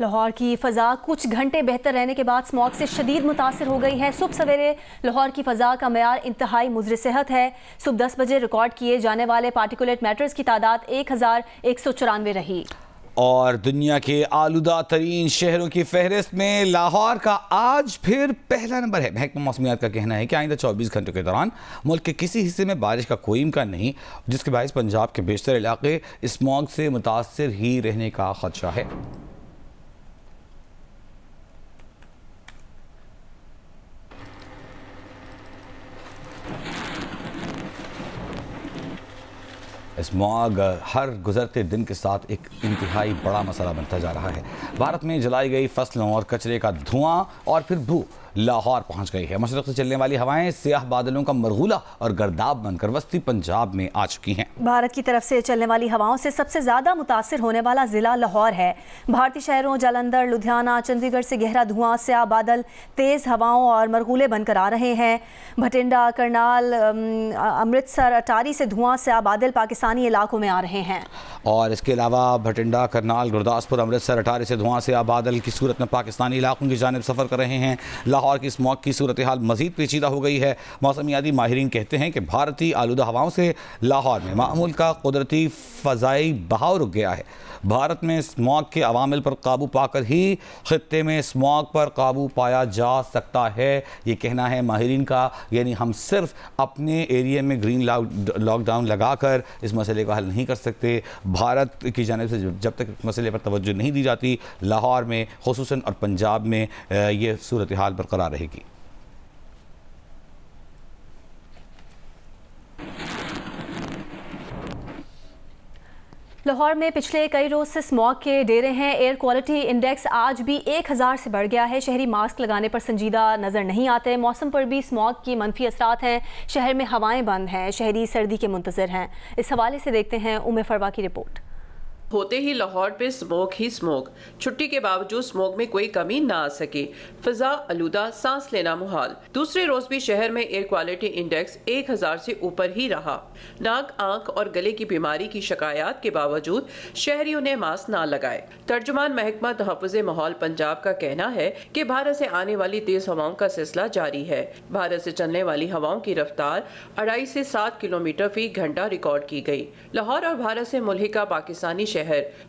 लाहौर की फ़ज़ा कुछ घंटे बेहतर रहने के बाद स्मॉग से शदीद मुतासर हो गई है। सुबह सवेरे लाहौर की फ़ज़ा का मयार इंतहाई मुज़र सेहत है। सुबह 10 बजे रिकॉर्ड किए जाने वाले पार्टिकुलेट मैटर्स की तादाद 1194 रही। और दुनिया के आलूदा तरीन शहरों की फहरिस्त में लाहौर का आज फिर पहला नंबर है। महकमा मौसमियात का कहना है कि आइंदा 24 घंटों के दौरान मुल्क के किसी हिस्से में बारिश का कोई इम्कान नहीं, जिसके बायस पंजाब के बेशतर इलाके स्मॉग से मुतासर ही रहने का खदशा है। स्मॉग हर गुजरते दिन के साथ एक इंतहाई बड़ा मसला बनता जा रहा है। भारत में जलाई गई फसलों और कचरे का धुआं और फिर भू लाहौर पहुंच गई है। मशरक़ से चलने वाली हवाएं सियाह बादलों का मरगूला और गर्दाब बनकर वस्ती पंजाब में आ चुकी हैं। भारत की तरफ से चलने वाली हवाओं से सबसे ज़्यादा मुतासिर होने वाला ज़िला लाहौर है। भारतीय शहरों जालंधर, लुधियाना, चंडीगढ़ से गहरा धुआं, स्याह बादल, तेज़ हवाओं और मरगूले बनकर आ रहे हैं। भटिंडा, करनाल, अमृतसर, अटारी से धुआं, स्याह बादल पाकिस्तानी इलाकों में आ रहे हैं। और इसके अलावा भटिंडा, करनाल, गुरदासपुर, अमृतसर, अटारी से धुआं, स्याह बादल की सूरत में पाकिस्तानी इलाकों की जानिब सफ़र कर रहे हैं। लाहौर की स्मॉग की सूरत हाल मजीद पेचीदा हो गई है। मौसमियाती माहिरीन कहते हैं कि भारतीय आलूदा हवाओं से लाहौर में मामूल का कुदरती फ़ज़ाई बहाव रुक गया है। भारत में स्मॉग के अवामिल पर काबू पाकर ही खित्ते में स्मॉग पर काबू पाया जा सकता है, ये कहना है माहिरीन का। यानी हम सिर्फ अपने एरिया में ग्रीन लॉकडाउन लगाकर इस मसले को हल नहीं कर सकते। भारत की जानिब से जब तक इस मसले पर तवज्जो नहीं दी जाती, लाहौर में खुसूसन और पंजाब में ये सूरत हाल बरकरार रहेगी। लाहौर में पिछले कई रोज से स्मॉग के डेरे हैं। एयर क्वालिटी इंडेक्स आज भी 1000 से बढ़ गया है। शहरी मास्क लगाने पर संजीदा नजर नहीं आते। मौसम पर भी स्मॉग की मनफी असरात हैं। शहर में हवाएं बंद हैं। शहरी सर्दी के मुंतज़िर हैं। इस हवाले से देखते हैं उम्मे फरवा की रिपोर्ट। होते ही लाहौर पे स्मोक ही स्मोक। छुट्टी के बावजूद स्मोक में कोई कमी ना आ सके। फिजा आलूदा, सांस लेना मुहाल। दूसरे रोज भी शहर में एयर क्वालिटी इंडेक्स 1000 से ऊपर ही रहा। नाक, आंख और गले की बीमारी की शिकायत के बावजूद शहरियों ने मास्क ना लगाए। तर्जुमान महकमा तहफ़्फ़ुज़े माहौल पंजाब का कहना है कि भारत से आने वाली तेज हवाओं का सिलसिला जारी है। भारत से चलने वाली हवाओं की रफ्तार 2.5 से 7 किलोमीटर फी घंटा रिकॉर्ड की गई। लाहौर और भारत से मुल्हिका पाकिस्तानी शहर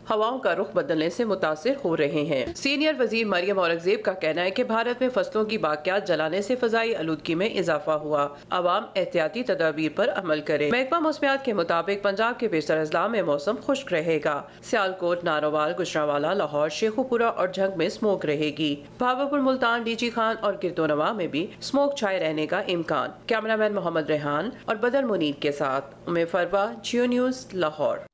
हवाओं का रुख बदलने से मुतासिर हो रहे हैं। सीनियर वजीर मरियम औरंगजेब का कहना है कि भारत में फसलों की बाकियात जलाने से फजाई आलूदगी में इजाफा हुआ। आवाम एहतियाती तदाबीर पर अमल करे। महकमा मौसमियात के मुताबिक पंजाब के बेशतर अजला में मौसम खुश्क रहेगा। सियालकोट, नारोवाल, गुजरांवाला, लाहौर, शेखुपुरा और झंग में स्मोक रहेगी। भावलपुर, मुल्तान, डीजी खान और गिरदोनवा में भी स्मोक छाए रहने का इम्कान। कैमरामैन मोहम्मद रेहान और बदर मुनीर के साथ उम्मे फरवा, जियो न्यूज़, लाहौर।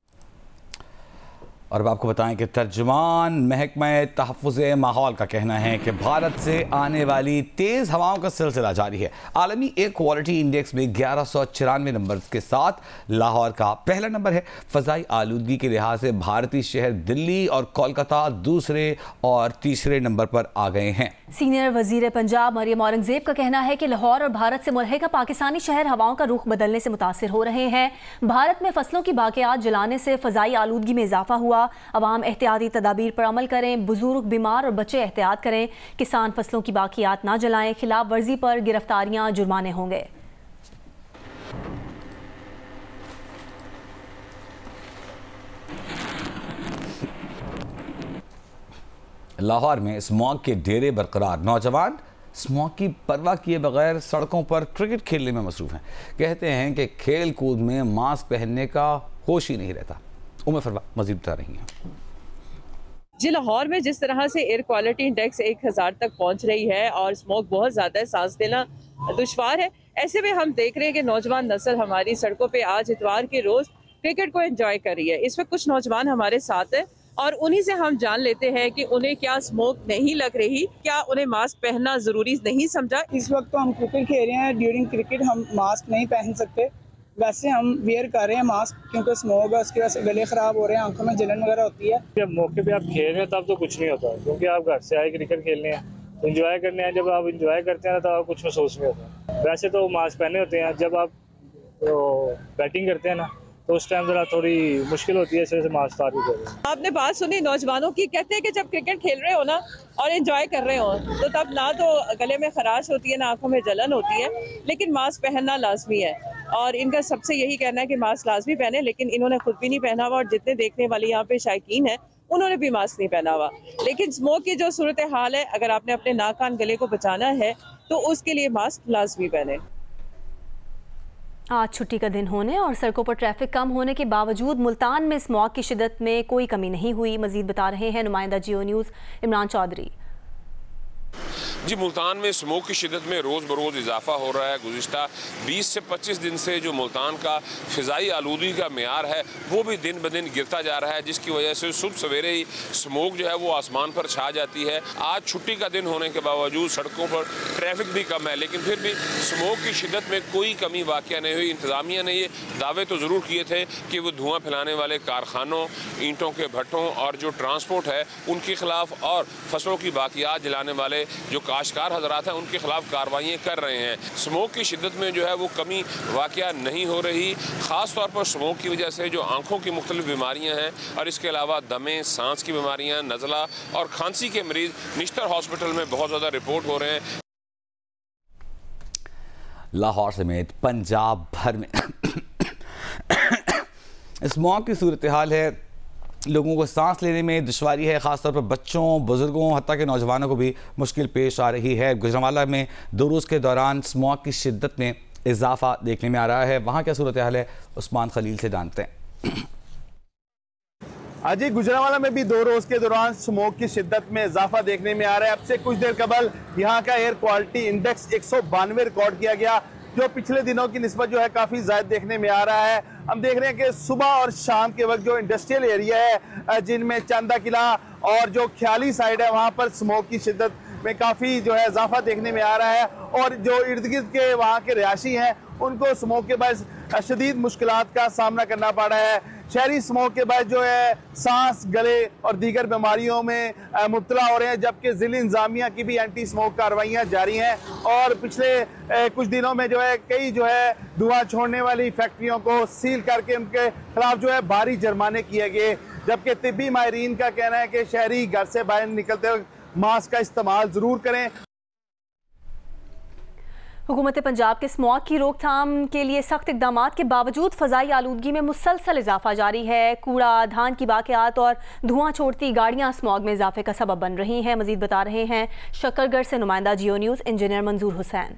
और अब आपको बताएं कि तर्जुमान महकमा तहफ़्फ़ुज़े माहौल का कहना है कि भारत से आने वाली तेज़ हवाओं का सिलसिला जारी है। आलमी एयर क्वालिटी इंडेक्स में 1194 नंबर के साथ लाहौर का पहला नंबर है। फ़ज़ाई आलूदगी के लिहाज से भारतीय शहर दिल्ली और कोलकाता दूसरे और तीसरे नंबर पर आ गए हैं। सीनियर वजीर पंजाब मरियम औरंगजेब का कहना है कि लाहौर और भारत से मुल्हिका पाकिस्तानी शहर हवाओं का रुख बदलने से मुतासिर हो रहे हैं। भारत में फसलों की बाकियात जलाने से फ़ज़ाई आलूदगी में इजाफा हुआ। अवाम एहतियाती तदाबीर पर अमल करें। बुजुर्ग, बीमार और बच्चे एहतियात करें। किसान फसलों की बाकियात ना जलाएं। खिलाफ वर्जी पर गिरफ्तारियां, जुर्माने होंगे। लाहौर में स्मॉग के डेरे बरकरार। नौजवान स्मॉग की परवाह किए बगैर सड़कों पर क्रिकेट खेलने में मसरूफ हैं। कहते हैं कि खेल कूद में मास्क पहनने का होश ही नहीं रहता। उम्मे फरवा मजीद बता रही हैं। जी, लाहौर में जिस तरह से एयर क्वालिटी इंडेक्स 1000 तक पहुंच रही है और स्मोक बहुत ज़्यादा है, सांस लेना दुश्वार है, ऐसे में हम देख रहे हैं कि नौजवान नस्ल हमारी सड़कों पे आज इतवार के रोज़ क्रिकेट को एंजॉय कर रही है। इस वक्त कुछ नौजवान हमारे साथ हैं और उन्हीं से हम जान लेते हैं कि उन्हें क्या स्मोक नहीं लग रही, क्या उन्हें मास्क पहनना ज़रूरी नहीं समझा। इस वक्त तो हम क्रिकेट खेल रहे हैं। ड्यूरिंग क्रिकेट हम मास्क नहीं पहन सकते। वैसे हम वेयर कर रहे हैं मास्क, क्योंकि स्मोक है, उसकी वजह से गले खराब हो रहे हैं, आंखों में जलन वगैरह होती है। जब मौके पे आप खेल रहे हैं तब तो कुछ नहीं होता, क्योंकि आप घर से आए क्रिकेट खेलने हैं, इंजॉय करने हैं। जब आप इंजॉय करते हैं तो आप कुछ महसूस नहीं होता। वैसे तो मास्क पहने होते हैं। जब आप बैटिंग करते हैं ना, तो उस टाइम ज़रा थोड़ी मुश्किल होती है, इस वजह से मास्क तारीफ हो रही है। आपने बात सुनी नौजवानों की, कहते हैं कि जब क्रिकेट खेल रहे हो ना और एंजॉय कर रहे हो तो तब ना तो गले में खराश होती है ना आंखों में जलन होती है, लेकिन मास्क पहनना लाजमी है। और इनका सबसे यही कहना है कि मास्क लाजमी पहने, लेकिन इन्होंने खुद भी नहीं पहना हुआ और जितने देखने वाले यहाँ पे शायकीन है उन्होंने भी मास्क नहीं पहना हुआ। लेकिन स्मोक की जो सूरत हाल है, अगर आपने अपने नाक कान गले को बचाना है तो उसके लिए मास्क लाजमी पहने। आज छुट्टी का दिन होने और सड़कों पर ट्रैफिक कम होने के बावजूद मुल्तान में स्मॉग की शिद्दत में कोई कमी नहीं हुई। मजीद बता रहे हैं नुमाइंदा जियो न्यूज़ इमरान चौधरी। जी, मुल्तान में स्मोक की शिद्दत में रोज़ बरोज़ इजाफा हो रहा है। गुज़िश्ता 20 से 25 दिन से जो मुल्तान का फ़िज़ाई आलूदगी का मेयार है वो भी दिन ब दिन गिरता जा रहा है, जिसकी वजह से सुबह सवेरे ही स्मोक जो है वो आसमान पर छा जाती है। आज छुट्टी का दिन होने के बावजूद सड़कों पर ट्रैफिक भी कम है, लेकिन फिर भी स्मोक की शिद्दत में कोई कमी वाक़या नहीं हुई। इंतज़ामिया ने ये दावे तो ज़रूर किए थे कि वो धुआं फैलाने वाले कारखानों, ईंटों के भट्टों और जो ट्रांसपोर्ट है उनके ख़िलाफ़ और फसलों की बाकियात जलाने वाले जो काश्तकार हजरात हैं उनके खिलाफ कार्रवाइयाँ कर रहे हैं। स्मोक की शिद्दत में जो है वो कमी वाक़या नहीं हो रही। ख़ास तौर पर स्मोक की वजह से जो आँखों की मुख्तलिफ बीमारियाँ हैं और इसके अलावा दमे, सांस की बीमारियाँ, नज़ला और खांसी के मरीज़ निश्तर हॉस्पिटल में बहुत ज़्यादा रिपोर्ट हो रहे हैं। लाहौर समेत पंजाब भर में स्मॉग की सूरत हाल है। लोगों को सांस लेने में दुश्वारी है, ख़ासतौर पर बच्चों, बुज़ुर्गों, हत्ता के नौजवानों को भी मुश्किल पेश आ रही है। गुजरांवाला में 2 रोज़ के दौरान स्मॉग की शिद्दत में इजाफा देखने में आ रहा है। वहाँ क्या सूरत हाल है, उस्मान खलील से जानते हैं। आज ही गुजरांवाला में भी 2 रोज के दौरान स्मोक की शिद्दत में इजाफा देखने में आ रहा है। अब से कुछ देर कबल यहाँ का एयर क्वालिटी इंडेक्स 192 रिकॉर्ड किया गया, जो पिछले दिनों की निस्बत जो है काफी ज्यादा देखने में आ रहा है। हम देख रहे हैं कि सुबह और शाम के वक्त जो इंडस्ट्रियल एरिया है, जिनमें चंदा किला और जो ख्याली साइड है, वहां पर स्मोक की शिद्दत में काफी जो है इजाफा देखने में आ रहा है। और जो इर्द गिर्द के वहाँ के रिहायशी हैं उनको स्मोक के बाद शदीद मुश्किलात का सामना करना पड़ रहा है। शहरी स्मोक के बाद जो है सांस, गले और दीगर बीमारियों में मुब्तला हो रहे हैं, जबकि जिला इंतजामिया की भी एंटी स्मोक कार्रवाइयाँ जारी हैं। और पिछले कुछ दिनों में जो है कई जो है धुआं छोड़ने वाली फैक्ट्रियों को सील करके उनके खिलाफ जो है भारी जुर्माने किए गए, जबकि तिब्बी माहिरीन का कहना है कि शहरी घर से बाहर निकलते वक्त मास्क का इस्तेमाल ज़रूर करें। हुकूमत पंजाब के स्मॉग की रोकथाम के लिए सख्त इकदाम के बावजूद फ़ज़ाई आलूदगी में मुसलसल इजाफा जारी है। कूड़ा, धान की बाक़ियात और धुआं छोड़ती गाड़ियां स्मॉग में इजाफे का सबब बन रही हैं। मज़ीद बता रहे हैं शकरगढ़ से नुमाइंदा जियो न्यूज़ इंजीनियर मंजूर हुसैन।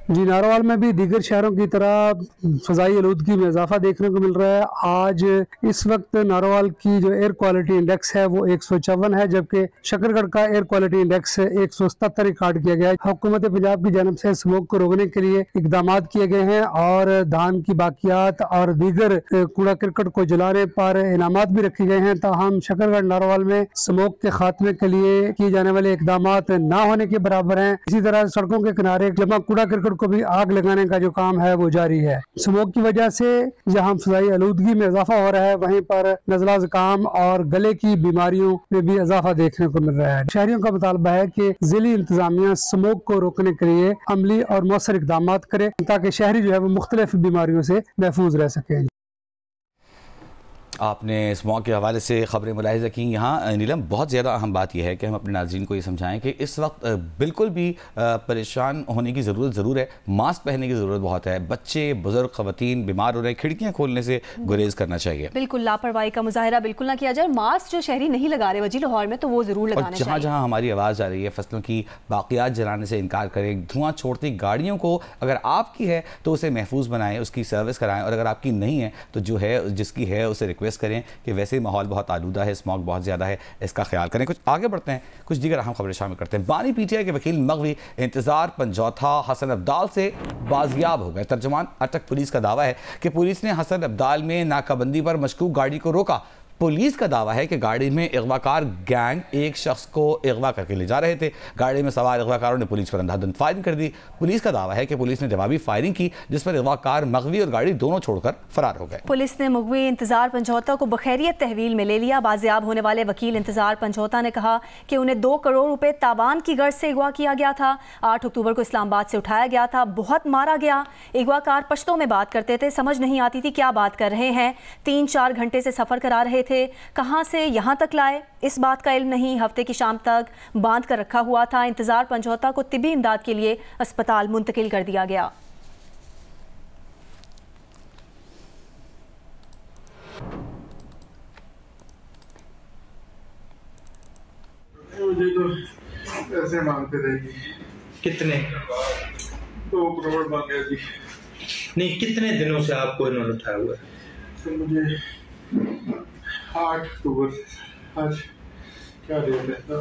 जी, नारोवाल में भी दीगर शहरों की तरह फ़ज़ाई आलूदगी में इजाफा देखने को मिल रहा है। आज इस वक्त नारोवाल की जो एयर क्वालिटी इंडेक्स है वो 154 है, जबकि शकरगढ़ का एयर क्वालिटी इंडेक्स 177 रिकॉर्ड किया गया है। हुकूमत पंजाब की जानब से स्मोक को रोकने के लिए इकदाम किए गए हैं और धान की बाकियात और दीगर कूड़ा करकट को जलाने पर इनामात भी रखे गए हैं। ताहम शकरगढ़ नारोवाल में स्मोक के खात्मे के लिए किए जाने वाले इकदाम ना होने के बराबर हैं। इसी तरह सड़कों के किनारे जमा कूड़ा करकट को भी आग लगाने का जो काम है वो जारी है। स्मोक की वजह से जहां फ़ज़ाई आलूदगी में इजाफा हो रहा है, वहीं पर नज़ला ज़ुकाम और गले की बीमारियों में भी इजाफा देखने को मिल रहा है। शहरियों का मुतालबा है कि ज़िली इंतजामिया स्मोक को रोकने के लिए अमली और मौसर इक़दाम करे, ताकि शहरी जो है वो मुख्तलिफ बीमारियों से महफूज रह सके। आपने स्मॉग के हवाले से खबरें मुलाहिज़ा की। यहाँ नीलम, बहुत ज़्यादा अहम बात यह है कि हम अपने नाज़रीन को ये समझाएं कि इस वक्त बिल्कुल भी परेशान होने की ज़रूरत ज़रूर है। मास्क पहनने की ज़रूरत बहुत है। बच्चे, बुज़ुर्ग, ख़वातीन बीमार हो रहे हैं, खिड़कियाँ खोलने से गुरेज करना चाहिए। बिल्कुल लापरवाही का मुजाहिरा बिल्कुल ना किया जाए। मास्क जो शहरी नहीं लगा रहे वजी लाहौर में, तो वो ज़रूर लगाना चाहिए। जहाँ जहाँ हमारी आवाज़ आ रही है, फसलों की बाक़ियात जलाने से इनकार करें। धुआं छोड़ती गाड़ियों को अगर आपकी है तो उसे महफूज बनाएं, उसकी सर्विस कराएं, और अगर आपकी नहीं है तो जो है जिसकी है उसे रिक्वेस्ट करें कि वैसे ही माहौल बहुत आलूदा है, स्मॉग बहुत ज़्यादा है, इसका ख्याल करें। कुछ आगे बढ़ते हैं, कुछ दीगर अहम खबरें शामिल करते हैं। बानी पीटीआई के वकील मगवी इंतजार पंजौथा हसन अब्दाल से बाजियाब हो गए। तर्जुमान अटक पुलिस का दावा है कि पुलिस ने हसन अब्दाल में नाकाबंदी पर मशकूक गाड़ी को रोका पुलिस का दावा है कि गाड़ी में अगवाकार गैंग एक शख्स को अगवा करके ले जा रहे थे। गाड़ी में सवार अगवाकारों ने पुलिस पर अंधाधुंध फायरिंग कर दी। पुलिस का दावा है कि पुलिस ने जवाबी फायरिंग की, जिस पर अगवाकार मगवी और गाड़ी दोनों छोड़कर फरार हो गए। पुलिस ने मगवी इंतजार पंजौता को बखैरियत तहवील में ले लिया। बाजियाब होने वाले वकील इंतजार पंजौता ने कहा कि उन्हें 2 करोड़ रुपए तावान की गर्ज से अगवा किया गया था। 8 अक्टूबर को इस्लामाबाद से उठाया गया था, बहुत मारा गया। अगवाकार पश्तो में बात करते थे, समझ नहीं आती थी क्या बात कर रहे हैं। 3-4 घंटे से सफर करा रहे थे, कहां से यहां तक लाए इस बात का इल्म नहीं। हफ्ते की शाम तक बांध कर रखा हुआ था। इंतजार पंजौता को तिब्बी इमदाद के लिए अस्पताल मुंतकिल कर दिया गया। मुझे तो पैसे मांगते रहेगी। कितने? 2 करोड़ मांगे जी। नहीं, कितने दिनों से आपको इन्होंने उठाया हुआ है? तो मुझे 8 अक्टूबर आज क्या डेट है?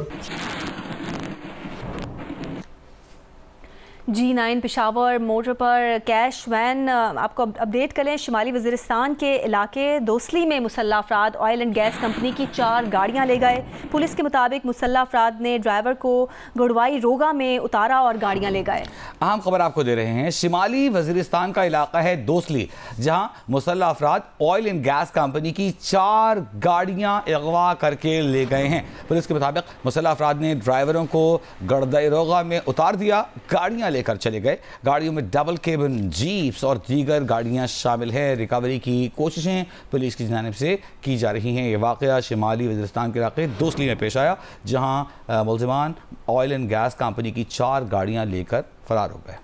G9 पेशावर मोटर पर कैश वैन आपको अपडेट करें। शुमाली वज़ीरिस्तान के इलाके दोसली में मुसल्ला अफराद ऑयल एंड गैस कंपनी की 4 गाड़ियां ले गए। पुलिस के मुताबिक मुसल्ला अफराद ने ड्राइवर को गुड़वाई रोगा में उतारा और गाड़ियां ले गए। अहम खबर आपको दे रहे हैं। शुमाली वज़ीरिस्तान का इलाका है दोसली, जहां मुसल्ला अफराद ऑयल एंड गैस कंपनी की 4 गाड़ियां अगवा करके ले गए हैं। पुलिस के मुताबिक मुसल्ला अफराद ने ड्राइवरों को गड़दाई रोगा में उतार दिया, गाड़ियां लेकर चले गए। गाड़ियों में डबल केबिन जीप्स और दीगर गाड़ियां शामिल हैं। रिकवरी की कोशिशें पुलिस की जानिब से की जा रही हैं। ये वाक़या शुमाली वज़ीरिस्तान के इलाके दोसली में पेश आया, जहां मुलज़िमान ऑयल एंड गैस कंपनी की 4 गाड़ियां लेकर फरार हो गए।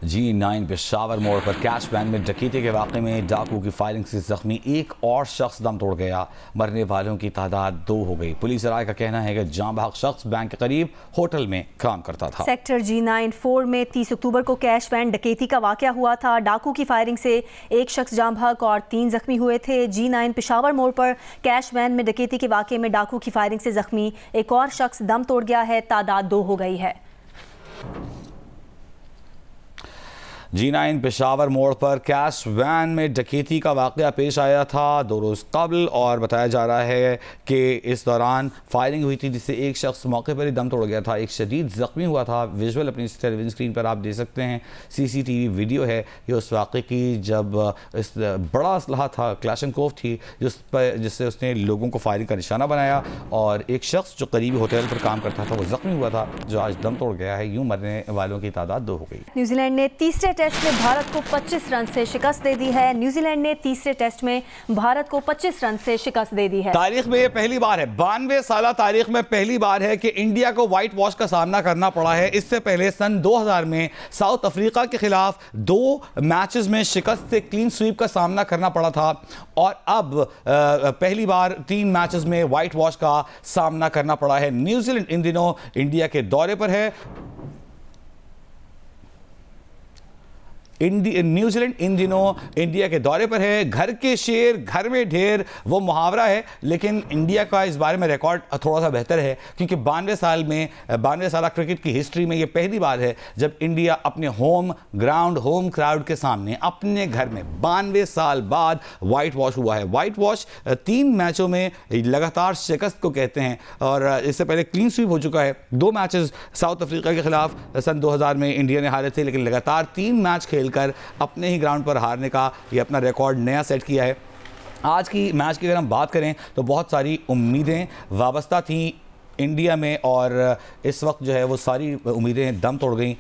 G9 पेशावर मोड़ पर कैश वैन में डकैती के वाक़े में डाकू की फायरिंग से जख्मी एक और शख्स दम तोड़ गया। मरने वालों की तादाद 2 हो गई। पुलिस राय का कहना है कि जाँ बहक शख्स बैंक के करीब होटल में काम करता था। सेक्टर G9-4 में 30 अक्टूबर को कैश वैन डकैती का वाक़या हुआ था। डाकू की फायरिंग से एक शख्स जाँ बहक और 3 जख्मी हुए थे। G9 पेशावर मोड़ पर कैश वैन में डकैती के वाक़े में डाकू की फायरिंग से जख्मी एक और शख्स दम तोड़ गया है। तादाद 2 हो गई है। G9 पेशावर मोड़ पर कैश वैन में डकैती का वाक़या पेश आया था 2 रोज़ कबल, और बताया जा रहा है कि इस दौरान फायरिंग हुई थी, जिससे एक शख्स मौके पर ही दम तोड़ गया था, एक शदीद ज़ख्मी हुआ था। विजुअल अपनी टेलीविज़न स्क्रीन पर आप देख सकते हैं। CCTV वीडियो है ये उस वाक़े की, जब इस बड़ा असलहा था, क्लाशनकोफ थी, जिससे उसने लोगों को फायरिंग का निशाना बनाया, और एक शख्स जो करीबी होटल पर काम करता था वो ज़ख्मी हुआ था, जो आज दम तोड़ गया है। यूँ मरने वालों की तादाद 2 हो गई। न्यूजीलैंड ने तीसरे टेस्ट में भारत को 25 रन से शिकस्त दे दी है। न्यूजीलैंड ने तीसरे टेस्ट में भारत को 25 रन से शिकस्त दे दी है। तारीख में ये पहली बार है, 92 साल तारीख में पहली बार है कि इंडिया को व्हाइट वॉश का सामना करना पड़ा है। इससे पहले सन 2000 में साउथ अफ्रीका के खिलाफ 2 मैचेस में शिकस्त से क्लीन स्वीप का सामना करना पड़ा था, और अब पहली बार 3 मैचेस में व्हाइट वॉश का सामना करना पड़ा है। न्यूजीलैंड इन दिनों इंडिया के दौरे पर है। न्यूजीलैंड इन दिनों इंडिया के दौरे पर है। घर के शेर घर में ढेर वो मुहावरा है, लेकिन इंडिया का इस बारे में रिकॉर्ड थोड़ा सा बेहतर है, क्योंकि 92 साल क्रिकेट की हिस्ट्री में ये पहली बार है जब इंडिया अपने होम ग्राउंड, होम क्राउड के सामने अपने घर में 92 साल बाद व्हाइट वॉश हुआ है। व्हाइट वॉश 3 मैचों में लगातार शिकस्त को कहते हैं, और इससे पहले क्लीन स्वीप हो चुका है। 2 मैचेस साउथ अफ्रीका के खिलाफ सन 2000 में इंडिया ने हारे थे, लेकिन लगातार 3 मैच खेल कर अपने ही ग्राउंड पर हारने का ये अपना रिकॉर्ड नया सेट किया है। आज की मैच की अगर हम बात करें तो बहुत सारी उम्मीदें वाबस्ता थी इंडिया में, और इस वक्त जो है वो सारी उम्मीदें दम तोड़ गई।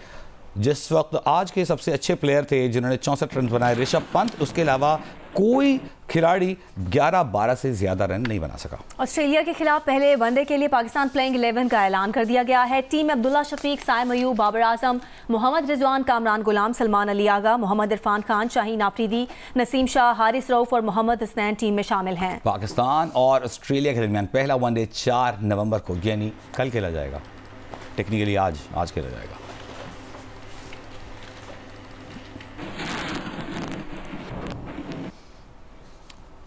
जिस वक्त आज के सबसे अच्छे प्लेयर थे जिन्होंने 64 रन बनाए ऋषभ पंत, उसके अलावा कोई खिलाड़ी 11-12 से ज़्यादा रन नहीं बना सका। ऑस्ट्रेलिया के खिलाफ पहले वनडे के लिए पाकिस्तान प्लेइंग 11 का ऐलान कर दिया गया है। टीम में अब्दुल्ला शफीक, साइम अयूब, बाबर आजम, मोहम्मद रिजवान, कामरान गुलाम, सलमान अली आगा, मोहम्मद इरफान खान, शाहीन आफरीदी, नसीम शाह, हारिस रऊफ और मोहम्मद हसनैन टीम में शामिल हैं। पाकिस्तान और ऑस्ट्रेलिया के दरमियान पहला वनडे 4 नवंबर को यानी कल खेला जाएगा। टेक्निकली आज खेला जाएगा।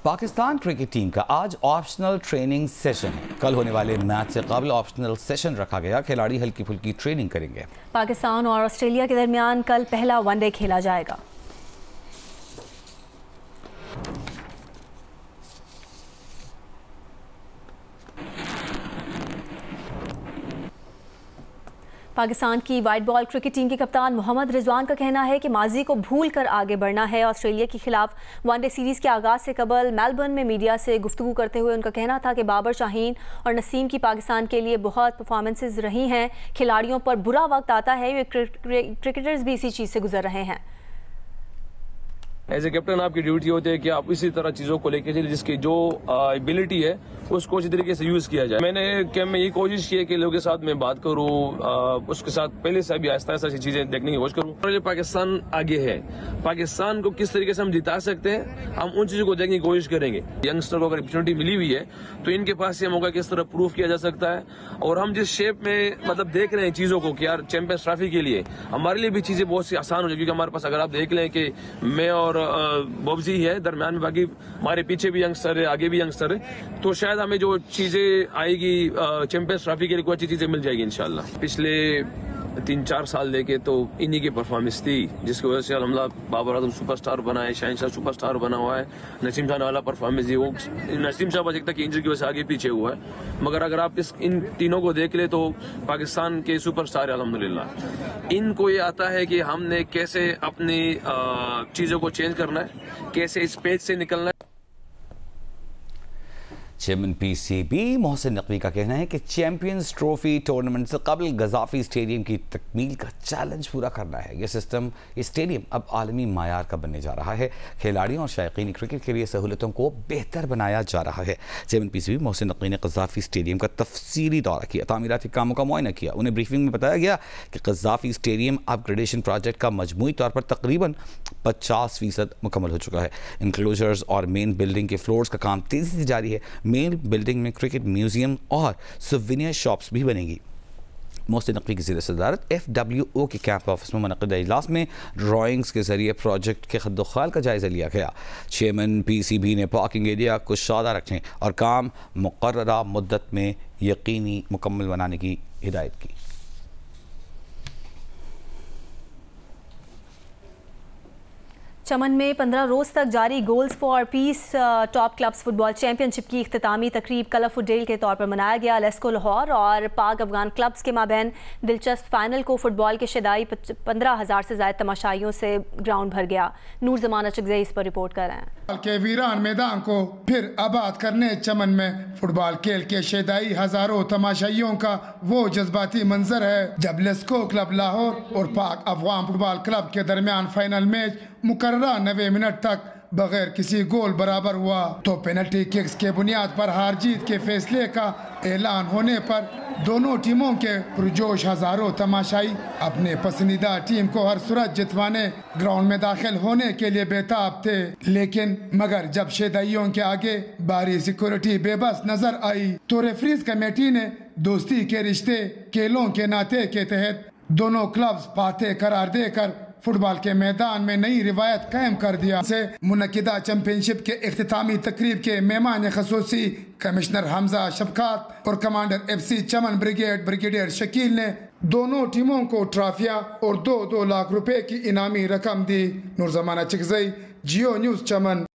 पाकिस्तान क्रिकेट टीम का आज ऑप्शनल ट्रेनिंग सेशन है। कल होने वाले मैच से कबल ऑप्शनल सेशन रखा गया। खिलाड़ी हल्की फुल्की ट्रेनिंग करेंगे। पाकिस्तान और ऑस्ट्रेलिया के दरमियान कल पहला वनडे खेला जाएगा। पाकिस्तान की वाइट बॉल क्रिकेट टीम के कप्तान मोहम्मद रिजवान का कहना है कि माजी को भूल कर आगे बढ़ना है। ऑस्ट्रेलिया के खिलाफ वनडे सीरीज़ के आगाज़ से कबल मेलबर्न में मीडिया से गुफ्तगू करते हुए उनका कहना था कि बाबर शाहीन और नसीम की पाकिस्तान के लिए बहुत परफॉर्मेंसेज रही हैं। खिलाड़ियों पर बुरा वक्त आता है, वे क्रिकेटर्स भी इसी चीज़ से गुजर रहे हैं। एज ए कैप्टन आपकी ड्यूटी होती है कि आप इसी तरह चीज़ों को लेकर चलिए जिसकी जो एबिलिटी है उसको अच्छी तरीके से यूज़ किया जाए। मैंने कैंप में ये कोशिश की है कि लोगों के साथ मैं बात करूँ, उसके साथ पहले से भी आहिस्ता आहिस्ता चीज़ें देखने की कोशिश करूँ। और पाकिस्तान आगे है, पाकिस्तान को किस तरीके से हम जिता सकते हैं, हम उन चीज़ों को देखने की कोशिश करेंगे। यंगस्टर को अगर अपॉर्चुनिटी मिली हुई है तो इनके पास ये मौका किस तरह प्रूव किया जा सकता है। और हम जिस शेप में मतलब देख रहे हैं चीज़ों को कि यार चैंपियंस ट्रॉफी के लिए हमारे लिए भी चीज़ें बहुत सी आसान हो जाए, क्योंकि हमारे पास अगर आप देख लें कि मैं और बॉब्जी है दरमियान में, बाकी हमारे पीछे भी यंगस्टर है, आगे भी यंगस्टर है, तो शायद हमें जो चीजें आएगी चैंपियंस ट्रॉफी के लिए कोई अच्छी चीजें मिल जाएगी इंशाल्लाह। पिछले 3-4 साल देखे तो इन्हीं की परफॉर्मेंस थी जिसकी वजह से अलहमदुलिल्लाह बाबर आजम सुपरस्टार बना है, शहनशाह सुपरस्टार बना हुआ है, नसीम शाह ने वाला परफॉर्मेंस दी। वो नसीम शाह बस एक तक इंजरी की वजह से आगे पीछे हुआ है, मगर अगर आप इन तीनों को देख ले तो पाकिस्तान के सुपरस्टार है अलहमदुलिल्लाह। इनको ये आता है कि हमने कैसे अपनी चीज़ों को चेंज करना है, कैसे इस पेज से निकलना है। चेयरमैन पीसीबी मोहसिन नकवी का कहना है कि चैंपियंस ट्रॉफी टूर्नामेंट से कबल गजाफी स्टेडियम की तकमील का चैलेंज पूरा करना है। ये स्टेडियम अब आलमी मायार का बनने जा रहा है। खिलाड़ियों और शायकीन क्रिकेट के लिए सहूलतों को बेहतर बनाया जा रहा है। चेयरमैन पीसीबी मोहसिन नकवी ने गजाफी स्टेडियम का तफसीली दौरा किया, तामीराती कामों का मुआयना किया। उन्हें ब्रीफिंग में बताया गया कि गजाफी स्टेडियम अपग्रेडेशन प्रोजेक्ट का मजमूई तौर पर तकरीबन 50% मुकम्मल हो चुका है। इंक्लोजर्स और मेन बिल्डिंग के फ्लोर्स का काम तेज़ी से जारी है। मेन बिल्डिंग में क्रिकेट म्यूजियम और सुवेनियर शॉप्स भी बनेंगी। मोहसिन नकवी की ज़ेर सदारत FWO के कैंप ऑफिस में मुनक़िदा इजलास में ड्राइंग्स के जरिए प्रोजेक्ट के खद्दोखाल का जायज़ा लिया गया। चेयरमैन पीसीबी ने पार्किंग एरिया को शादा रखने और काम मुक़र्ररा मुद्दत में यकीनी मुकम्मल बनाने की हिदायत की। चमन में 15 रोज़ तक जारी goals for piece top clubs football championship की इख्तितामी तकरीब कलरफुल डे के तौर पर मनाया गया। लेस्को लाहौर और पाक अफगान क्लब्स के माबैन दिलचस्प फाइनल को फुटबॉल के शदाई 15,000 से ज़ायद तमाशाइयों से ग्राउंड भर गया। नूर जमान अचकज़ई इस पर रिपोर्ट कर रहे हैं। के वीरान मैदान को फिर आबाद करने चमन में फुटबॉल खेल के शदाई हजारों तमाशाइयों का वो जज्बाती मंजर है जब लेस्को क्लब लाहौर और पाक अफगान फुटबॉल क्लब के दरमियान फाइनल मैच मुकर्ररा 90 मिनट तक बगैर किसी गोल बराबर हुआ तो पेनल्टी किक्स के बुनियाद पर हार जीत के फैसले का ऐलान होने पर दोनों टीमों के पुरजोश हजारों तमाशाई अपने पसंदीदा टीम को हर सूरत जितवाने ग्राउंड में दाखिल होने के लिए बेताब थे। लेकिन मगर जब शेदाइयों के आगे बारी सिक्योरिटी बेबस नजर आई तो रेफरीज कमेटी ने दोस्ती के रिश्ते खेलों के नाते के तहत दोनों क्लब्स पाते करार देकर फुटबॉल के मैदान में नई रिवायत कायम कर दिया। से मुनकिदा चैंपियनशिप के इख्तितामी तकरीब के मेहमान खसूसी कमिश्नर हमजा शफकात और कमांडर FC चमन ब्रिगेडियर शकील ने दोनों टीमों को ट्रॉफियां और 2-2 लाख रुपए की इनामी रकम दी। नूर जमान अचकज़ई, जियो न्यूज़ चमन।